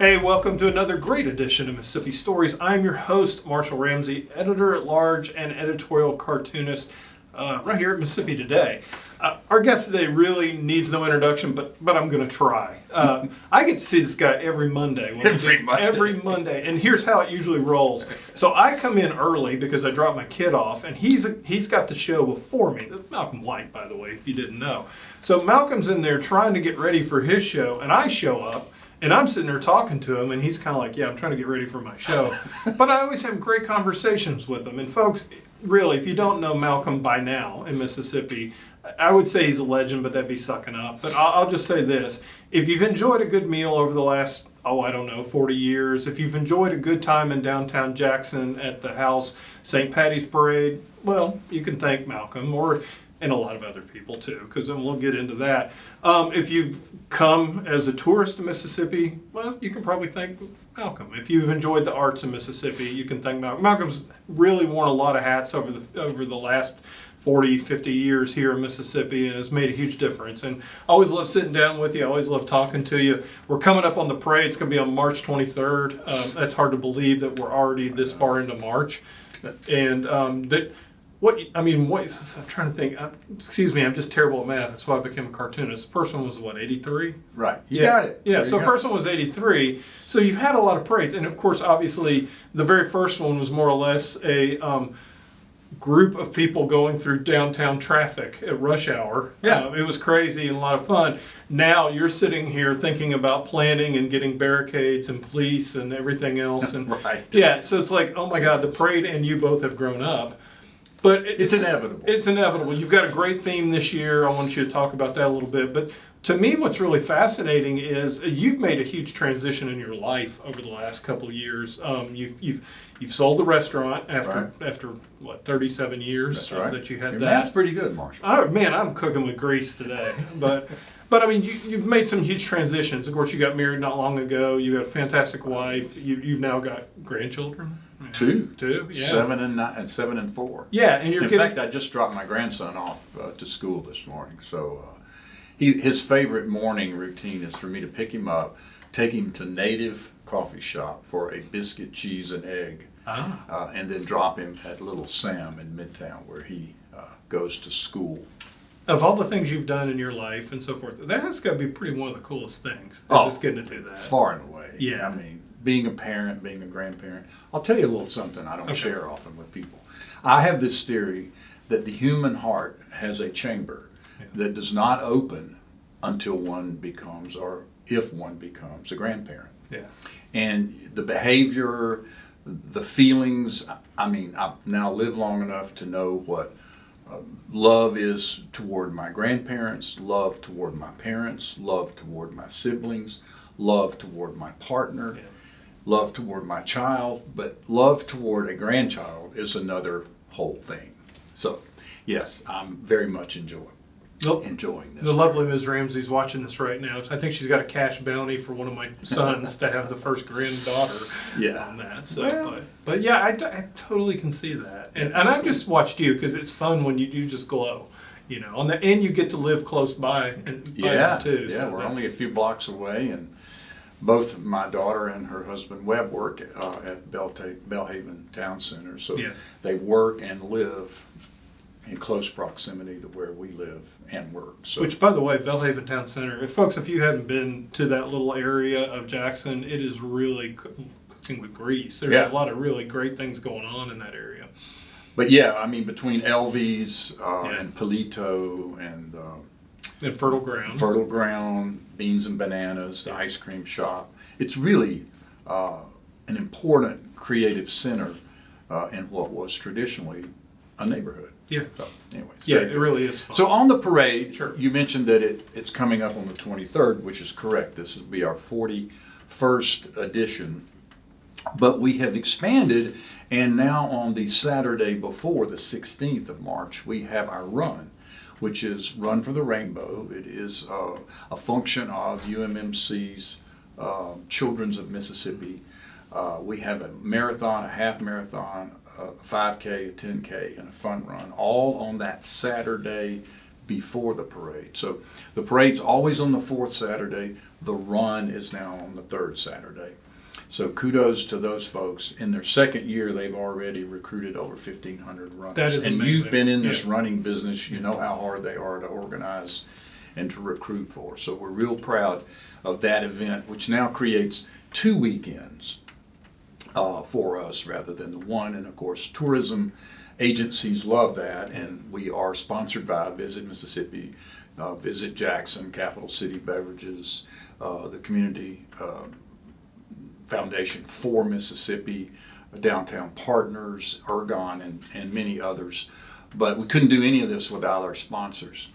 Hey, welcome to another great edition of Mississippi Stories. I'm your host, Marshall Ramsey, editor-at-large and editorial cartoonist right here at Mississippi Today. Our guest today really needs no introduction, but I'm going to try. I get to see this guy every Monday. Every Monday. And here's how it usually rolls. So I come in early because I drop my kid off, and he's got the show before me. That's Malcolm White, by the way, if you didn't know. So Malcolm's in there trying to get ready for his show, and I show up. And I'm sitting there talking to him, and he's kind of like, yeah, I'm trying to get ready for my show. But I always have great conversations with him. And folks, really, if you don't know Malcolm by now in Mississippi, I would say he's a legend, but that'd be sucking up. But I'll just say this. If you've enjoyed a good meal over the last, 40 years, if you've enjoyed a good time in downtown Jackson at the house St. Paddy's Parade, well, you can thank Malcolm, and a lot of other people too, because then we'll get into that. If you've come as a tourist to Mississippi, well, you can probably thank Malcolm. If you've enjoyed the arts in Mississippi, you can thank Malcolm. Malcolm's really worn a lot of hats over the last 40, 50 years here in Mississippi, and has made a huge difference. And I always love sitting down with you. I always love talking to you. We're coming up on the parade. It's going to be on March 23rd. That's hard to believe that we're already this far into March. And I'm trying to think. Excuse me, I'm just terrible at math. That's why I became a cartoonist. The first one was, 83? Right. You got it. Yeah, so first one was 83. So you've had a lot of parades. And of course, obviously, the very first one was more or less a group of people going through downtown traffic at rush hour. Yeah. It was crazy and a lot of fun. Now you're sitting here thinking about planning and getting barricades and police and everything else. And right. Yeah, so it's like, oh my God, the parade and you both have grown up. But it's inevitable. It's inevitable. You've got a great theme this year. I want you to talk about that a little bit. But to me, what's really fascinating is you've made a huge transition in your life over the last couple of years. You've sold the restaurant after 37 years. That's right. That you had that. That's pretty good, Marshall. Oh, man, I'm cooking with grease today. But I mean, you've made some huge transitions. Of course, you got married not long ago. You got a fantastic wife. You've now got grandchildren. Two, yeah. 7 and 9, and 7 and 4. Yeah, and in fact, I just dropped my grandson off to school this morning. So his favorite morning routine is for me to pick him up, take him to Native Coffee Shop for a biscuit, cheese, and egg, and then drop him at Little Sam in Midtown, where he goes to school. Of all the things you've done in your life and so forth, that has got to be pretty one of the coolest things. Just getting to do that. Far and away. Yeah. I mean, being a parent, being a grandparent. I'll tell you a little something I don't share often with people. I have this theory that the human heart has a chamber that does not open until one becomes, or if one becomes, a grandparent. Yeah. And the behavior, the feelings, I've now lived long enough to know what love is toward my grandparents, love toward my parents, love toward my siblings, love toward my partner, love toward my child, but love toward a grandchild is another whole thing. So, yes, I'm very much enjoying this. The lovely Ms. Ramsey's watching this right now. I think she's got a cash bounty for one of my sons to have the first granddaughter on that. So, but yeah, I totally can see that. And I've just watched you because it's fun when you just glow. And you get to live close by them too. Yeah, so we're only a few blocks away, and both my daughter and her husband Webb work at Belhaven Town Center, so they work and live in close proximity to where we live and work. So, which, by the way, Belhaven Town Center, if you hadn't been to that little area of Jackson, it is really cooking with grease. There's a lot of really great things going on in that area. But yeah, I mean, between Elvies and Polito and Fertile Ground, Beans and Bananas, the ice cream shop. It's really an important creative center in what was traditionally a neighborhood. Yeah. So, anyways. It really is fun. So on the parade, you mentioned that it's coming up on the 23rd, which is correct. This will be our 41st edition. But we have expanded, and now on the Saturday before the 16th of March, we have our run, which is Run for the Rainbow. It is a function of UMMC's Children's of Mississippi. We have a marathon, a half marathon, a 5K, a 10K, and a fun run, all on that Saturday before the parade. So the parade's always on the fourth Saturday. The run is now on the third Saturday. So kudos to those folks. In their second year, they've already recruited over 1,500 runners. That is and amazing. You've been in this Yeah. running business. You know how hard they are to organize and to recruit for. So we're real proud of that event, which now creates 2 weekends for us rather than the one. And of course, tourism agencies love that, and we are sponsored by Visit Mississippi, Visit Jackson, Capital City Beverages, the Community Foundation for Mississippi, Downtown Partners, Ergon, and many others. But we couldn't do any of this without our sponsors.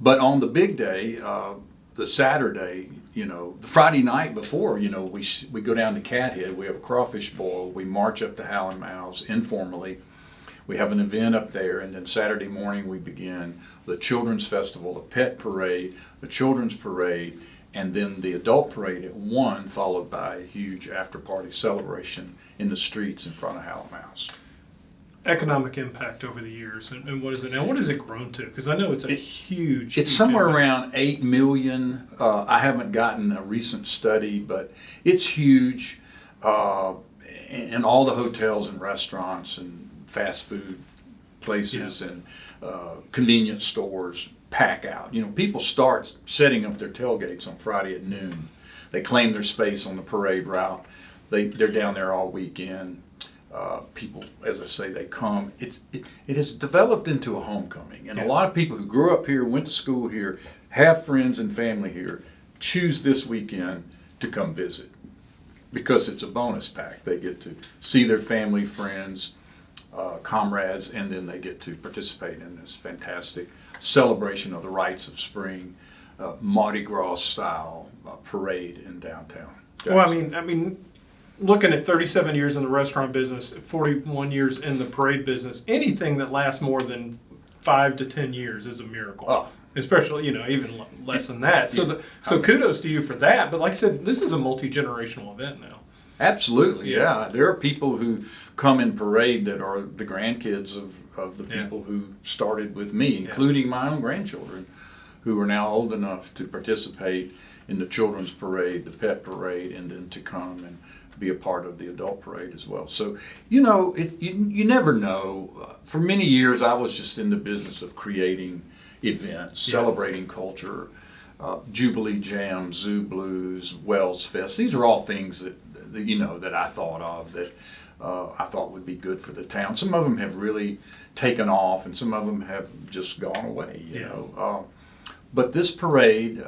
But on the big day, the Saturday, the Friday night before, we go down to Cathead, we have a crawfish boil, we march up to Howland Mouse informally. We have an event up there, and then Saturday morning we begin the Children's Festival, the Pet Parade, the Children's Parade, and then the Adult Parade at 1, followed by a huge after-party celebration in the streets in front of Howland Mouse. Economic impact over the years, and what is it now? What has it grown to? Because I know it's a huge. It's somewhere around 8 million. I haven't gotten a recent study, but it's huge. And all the hotels and restaurants and fast food places and convenience stores pack out. People start setting up their tailgates on Friday at noon. They claim their space on the parade route. They're down there all weekend. People, as I say, they come. It has developed into a homecoming, and a lot of people who grew up here, went to school here, have friends and family here, choose this weekend to come visit because it's a bonus pack. They get to see their family, friends, comrades, and then they get to participate in this fantastic celebration of the rites of spring, Mardi Gras style parade in downtown Jackson. Well, I mean, looking at 37 years in the restaurant business, 41 years in the parade business, anything that lasts more than 5 to 10 years is a miracle. Oh. Especially, even less than that. So, kudos to you for that. But like I said, this is a multi-generational event now. Absolutely, yeah. There are people who come in parade that are the grandkids of the people who started with me, including my own grandchildren, who are now old enough to participate in the children's parade, the pet parade, and then to come and be a part of the adult parade as well. So, you never know. For many years, I was just in the business of creating events, celebrating culture, Jubilee Jam, Zoo Blues, Wells Fest. These are all things that I thought of that I thought would be good for the town. Some of them have really taken off, and some of them have just gone away. But this parade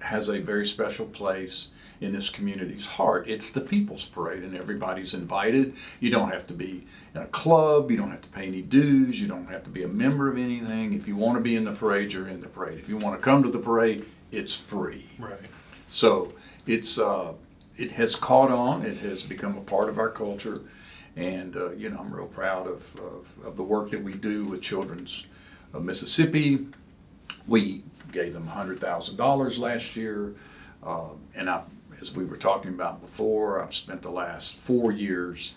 has a very special place in this community's heart. It's the People's Parade, and everybody's invited. You don't have to be in a club. You don't have to pay any dues. You don't have to be a member of anything. If you want to be in the parade, you're in the parade. If you want to come to the parade, it's free. Right. So it has caught on. It has become a part of our culture, and I'm real proud of the work that we do with Children's of Mississippi. We gave them $100,000 last year, and as we were talking about before, I've spent the last 4 years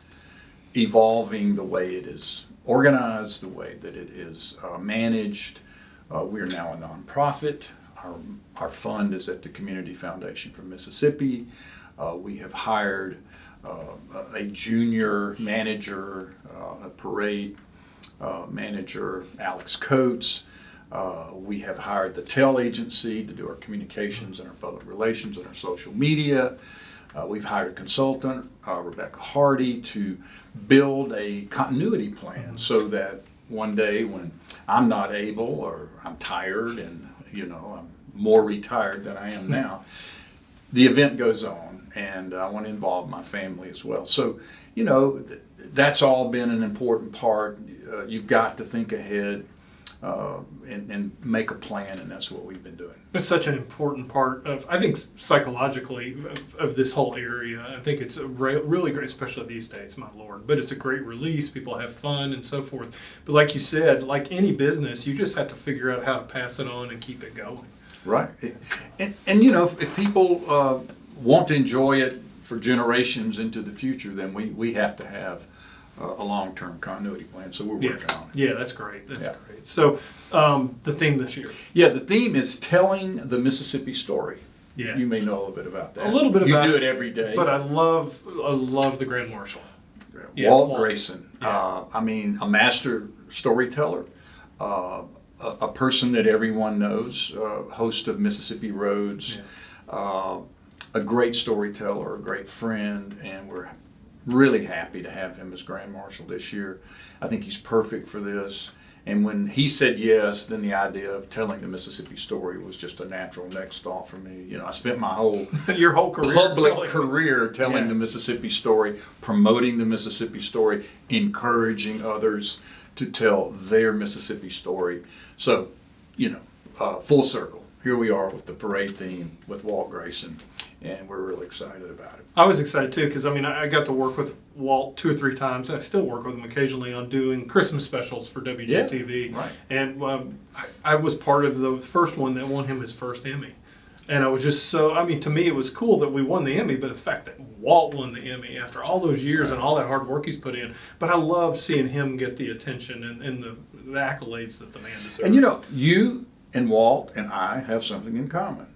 evolving the way it is organized, the way that it is managed. We are now a nonprofit. Our fund is at the Community Foundation for Mississippi. We have hired a junior manager, a parade manager, Alex Coates. We have hired the TEL agency to do our communications and our public relations and our social media. We've hired a consultant, Rebecca Hardy, to build a continuity plan so that one day when I'm not able or I'm tired and I'm more retired than I am now, the event goes on, and I want to involve my family as well. So, that's all been an important part. You've got to think ahead and make a plan, and that's what we've been doing. It's such an important part of, I think, psychologically of this whole area. I think it's a really great, especially these days, my Lord. But it's a great release. People have fun and so forth. But like you said, like any business, you just have to figure out how to pass it on and keep it going. Right. And if people want to enjoy it for generations into the future, then we have to have a long-term continuity plan. So we're working on it. Yeah, that's great. That's Yeah. great. So the theme this year. Yeah, the theme is telling the Mississippi story. Yeah. You may know a little bit about that. A little bit about You do it, it every day. But I love the Grand Marshal. Yeah, Walt Grayson. Yeah. I mean, a master storyteller, a person that everyone knows, host of Mississippi Roads, a great storyteller, a great friend, and we're really happy to have him as Grand Marshal this year. I think he's perfect for this. And when he said yes, then the idea of telling the Mississippi story was just a natural next thought for me. You know, I spent my whole Your whole career public career telling Yeah. the Mississippi story, promoting the Mississippi story, encouraging others to tell their Mississippi story. So, you know, full circle. Here we are with the parade theme with Walt Grayson, and we're really excited about it. I was excited too because I mean I got to work with Walt 2 or 3 times. I still work with him occasionally on doing Christmas specials for WGTV. Yeah, right. And I was part of the first one that won him his first Emmy. And I was just so, I mean, to me it was cool that we won the Emmy, but the fact that Walt won the Emmy after all those years and all that hard work he's put in. But I love seeing him get the attention and the accolades that the man deserves. And you know, you and Walt and I have something in common.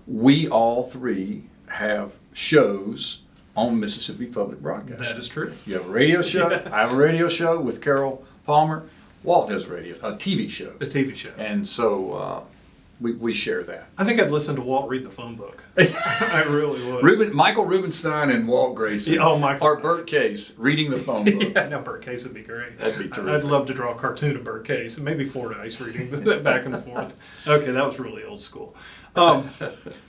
We all three have shows on Mississippi Public Broadcasting. That is true. You have a radio show. Yeah. I have a radio show with Carol Palmer. Walt has a TV show. A TV show. And so we share that. I think I'd listen to Walt read the phone book. I really would. Michael Rubenstein and Walt Grayson. Yeah, Michael. Or Bert Case reading the phone book. Yeah, no, Bert Case would be great. That'd be terrific. I'd love to draw a cartoon of Bert Case and maybe Fordyce reading that back and forth. Okay, that was really old school.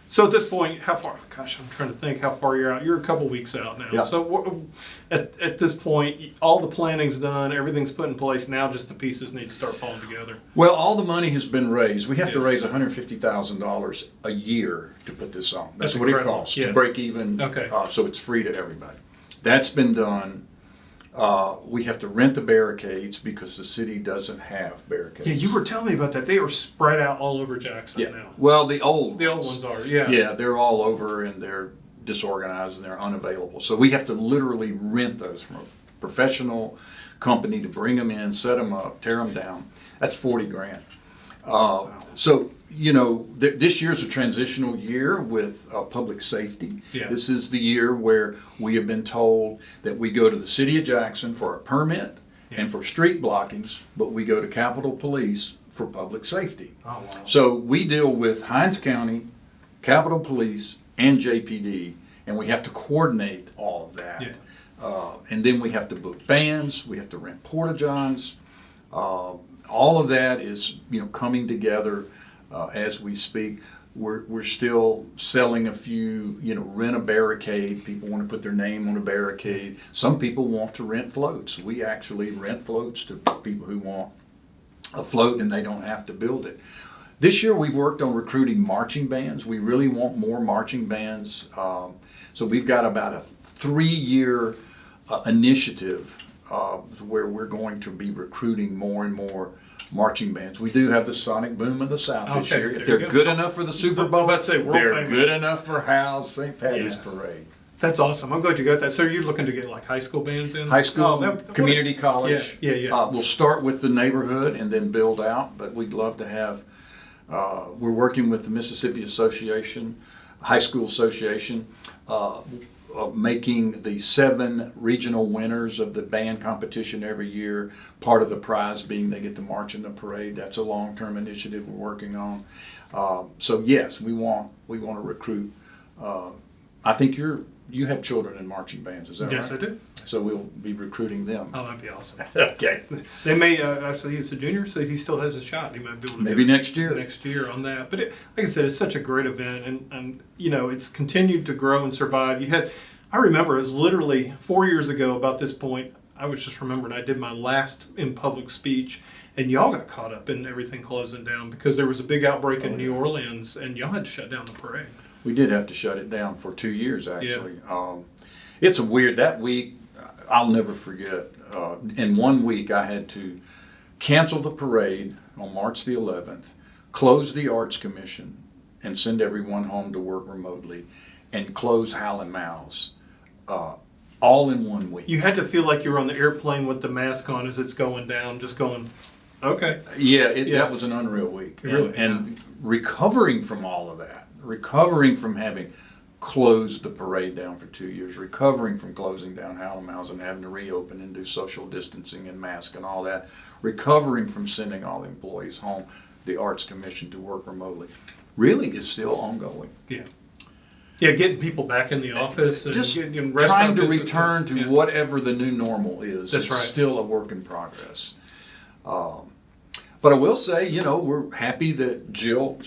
So at this point, how far? Gosh, I'm trying to think how far you're out. You're a couple weeks out now. Yeah. So at this point, all the planning's done, everything's put in place. Now just the pieces need to start falling together. Well, all the money has been raised. We have to Yeah. raise $150,000 a year to put this on. That's That's what it incredible. costs Yeah. to break even. Okay. So it's free to everybody. That's been done. We have to rent the barricades because the city doesn't have barricades. Yeah, you were telling me about that. They are spread out all over Jackson Yeah. now. Well, the old ones are, yeah. Yeah, they're all over and they're disorganized and they're unavailable. So we have to literally rent those from a professional company to bring them in, set them up, tear them down. That's $40,000. So, you know, this year's a transitional year with public safety. Yeah. This is the year where we have been told that we go to the city of Jackson for a permit and for street blockings, but we go to Capitol Police for public safety. Oh, wow. So we deal with Hinds County, Capitol Police, and JPD, and we have to coordinate all of that. Yeah. And then we have to book bands, we have to rent porta-johns. All of that is, you know, coming together as we speak. We're still selling a few, you know, rent a barricade. People want to put their name on a barricade. Some people want to rent floats. We actually rent floats to people who want a float and they don't have to build it. This year we've worked on recruiting marching bands. We really want more marching bands. So we've got about a 3-year initiative where we're going to be recruiting more and more marching bands. We do have the Sonic Boom of the South this Okay, year. If there they're you go. good enough for the Super Bowl, I'm about to say, world they're famous. good enough for Hal's St. Paddy's Yeah. Parade. That's awesome. I'm glad you got that. So you're looking to get like high school bands in? High school, Oh, that- community college. Yeah. We'll start with the neighborhood and then build out, but we'd love to have, we're working with the Mississippi Association, High School Association, making the 7 regional winners of the band competition every year, part of the prize being they get to march in the parade. That's a long-term initiative we're working on. So yes, we want to recruit. I think you have children in marching bands, is that right? Yes, I do. So we'll be recruiting them. Oh, that'd be awesome. Okay. They may, actually, he's a junior, so he still has a shot. He might be able to Maybe do it next year. Next year on that. But like I said, it's such a great event, and you know, it's continued to grow and survive. I remember it was literally 4 years ago about this point. I was just remembering I did my last in public speech, and y'all got caught up in everything closing down because there was a big outbreak in New Orleans, and y'all had to shut down the parade. We did have to shut it down for 2 years, actually. It's that week, I'll never forget. In 1 week, I had to cancel the parade on March the 11th, close the Arts Commission, and send everyone home to work remotely, and close Howlin' Mouse all in 1 week. You had to feel like you were on the airplane with the mask on as it's going down, just going, okay. Yeah, that was an unreal week. Really, and recovering from all of that, recovering from having closed the parade down for 2 years, recovering from closing down Howlin' Mouse and having to reopen and do social distancing and mask and all that, recovering from sending all the employees home, the Arts Commission to work remotely, really is still ongoing. Yeah. Yeah, getting people back in the office and Just getting trying to business return to whatever the new normal is. That's it's right. still a work in progress. But I will say, we're happy that Jill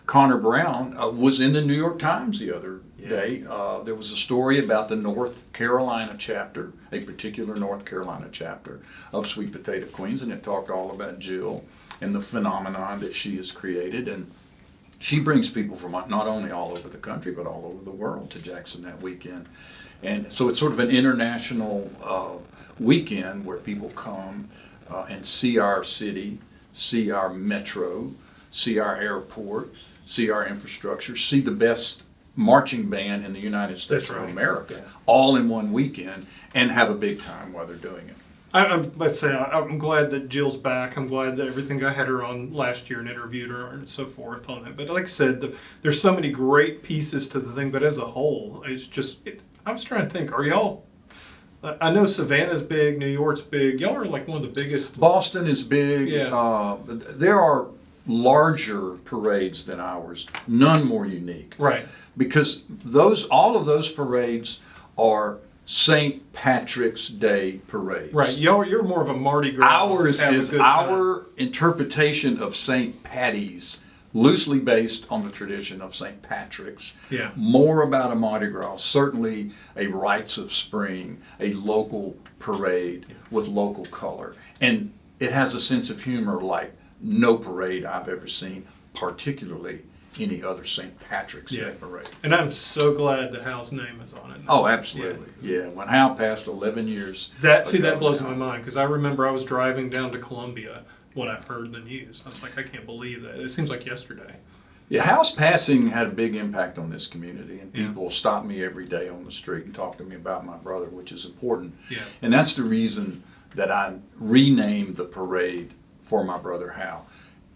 Connor Brown was in the New York Times the other day. There was a story about the North Carolina chapter, a particular North Carolina chapter of Sweet Potato Queens, and it talked all about Jill and the phenomenon that she has created. And she brings people from not only all over the country, but all over the world to Jackson that weekend. And so it's sort of an international weekend where people come and see our city, see our metro, see our airport, see our infrastructure, see the best marching band in the United States of America, all in 1 weekend, and have a big time while they're doing it. I'm glad that Jill's back. I'm glad that everything I had her on last year and interviewed her and so forth on that. But like I said, there's so many great pieces to the thing. But as a whole, it's just I was trying to think. Are y'all? I know Savannah's big, New York's big. Y'all are like one of the biggest. Boston is big. Yeah. There are larger parades than ours. None more unique. Right. Because all of those parades are St. Patrick's Day parades. Right. You're more of a Mardi Gras. Ours is our interpretation of St. Paddy's, loosely based on the tradition of St. Patrick's. Yeah. More about a Mardi Gras, certainly a Rites of Spring, a local parade with local color. And it has a sense of humor like no parade I've ever seen, particularly any other St. Patrick's Day parade. And I'm so glad that Hal's name is on it now. Oh, absolutely. Yeah. When Hal passed 11 years that ago blows now. my mind, because I remember I was driving down to Columbia when I heard the news. I was like, I can't believe that. It seems like yesterday. Yeah, Hal's passing had a big impact on this community, and people stop me every day on the street and talk to me about my brother, which is important. Yeah. And that's the reason that I renamed the parade for my brother Hal.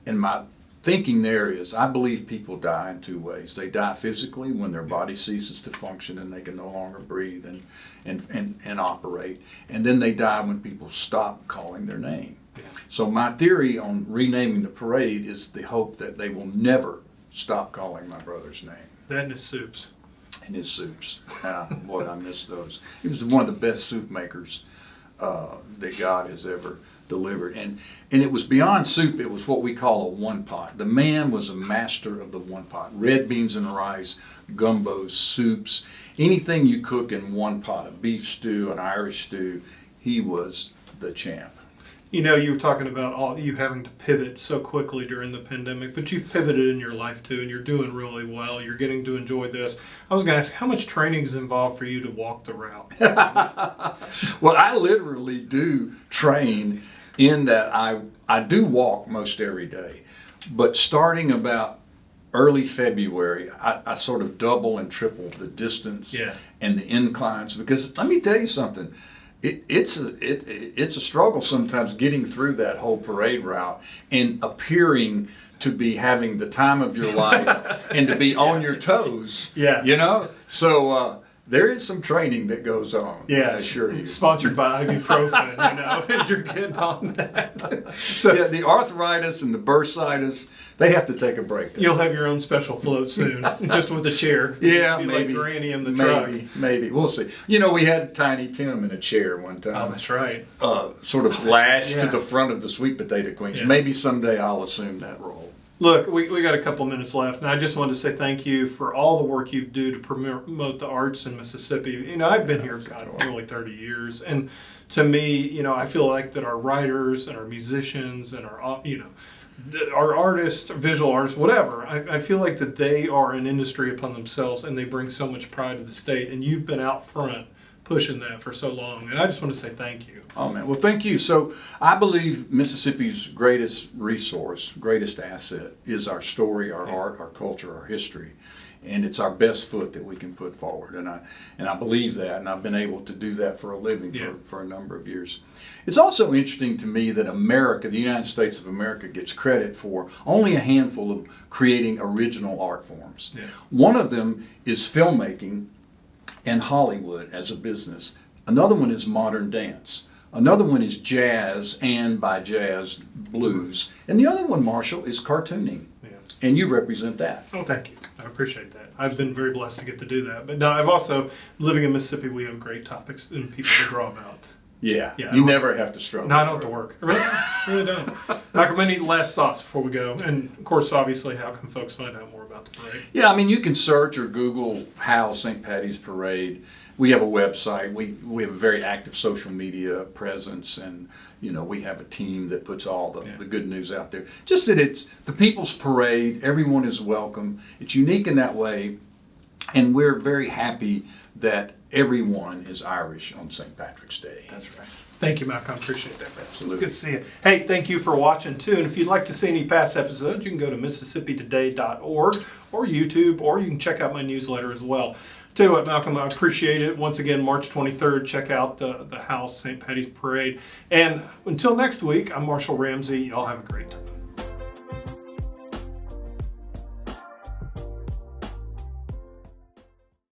And my thinking there is, I believe people die in two ways. They die physically when their body ceases to function and they can no longer breathe and operate. And then they die when people stop calling their name. Yeah. So my theory on renaming the parade is the hope that they will never stop calling my brother's name. That and his soups. And his soups. Boy, I miss those. He was one of the best soup makers that God has ever delivered. And it was beyond soup, it was what we call a one pot. The man was a master of the one pot. Red beans and rice, gumbos, soups, anything you cook in one pot, a beef stew, an Irish stew, he was the champ. You know, you were talking about all you having to pivot so quickly during the pandemic, but you've pivoted in your life too, and you're doing really well. You're getting to enjoy this. I was going to ask, how much training is involved for you to walk the route? Well, I literally do train in that I do walk most every day, but starting about early February, I sort of double and triple the distance and the inclines, because let me tell you something. It's a struggle sometimes getting through that whole parade route and appearing to be having the time of your life and to be on your toes. Yeah. You know? So there is some training that goes on. Yeah, I assure you. Sponsored by ibuprofen, you know, and you're getting on that. So yeah, the arthritis and the bursitis, they have to take a break. You'll have your own special float soon, just with a chair. Yeah, be maybe. like Granny in the truck. Maybe. We'll see. You know, we had Tiny Tim in a chair one time. Oh, that's right. Sort of lashed to the front of the Sweet Potato Queens. Yeah. Maybe someday I'll assume that role. Look, we got a couple minutes left, and I just wanted to say thank you for all the work you do to promote the arts in Mississippi. You know, I've been here, nearly 30 years, and to me, you know, I feel like that our writers and our musicians and our, you know, our artists, visual artists, whatever, I feel like that they are an industry upon themselves, and they bring so much pride to the state, and you've been out front pushing that for so long. And I just want to say thank you. Oh man, well thank you. So I believe Mississippi's greatest resource, greatest asset is our story, our art, our culture, our history. And it's our best foot that we can put forward. And I believe that, and I've been able to do that for a living for a number of years. It's also interesting to me that America, the United States of America, gets credit for only a handful of creating original art forms. Yeah. One of them is filmmaking and Hollywood as a business. Another one is modern dance. Another one is jazz, and by jazz, blues. And the other one, Marshall, is cartooning. Yeah. And you represent that. Oh, thank you. I appreciate that. I've been very blessed to get to do that. But no, I've also, living in Mississippi, we have great topics and people to draw about. Yeah, Yeah, you never have to struggle. No, I don't have to work. I really don't. Malcolm, any last thoughts before we go? And of course, obviously, how can folks find out more about the parade? Yeah, I mean, you can search or Google How St. Patty's Parade. We have a website. We have a very active social media presence, and we have a team that puts all the good news out there. Just that it's the people's parade. Everyone is welcome. It's unique in that way, and we're very happy that everyone is Irish on St. Patrick's Day. That's right. Thank you, Malcolm. I appreciate that. Absolutely. It's good to see you. Hey, thank you for watching, too. And if you'd like to see any past episodes, you can go to MississippiToday.org or YouTube, or you can check out my newsletter as well. Tell you what, Malcolm, I appreciate it. Once again, March 23rd, check out the House St. Patty's Parade. And until next week, I'm Marshall Ramsey. Y'all have a great time.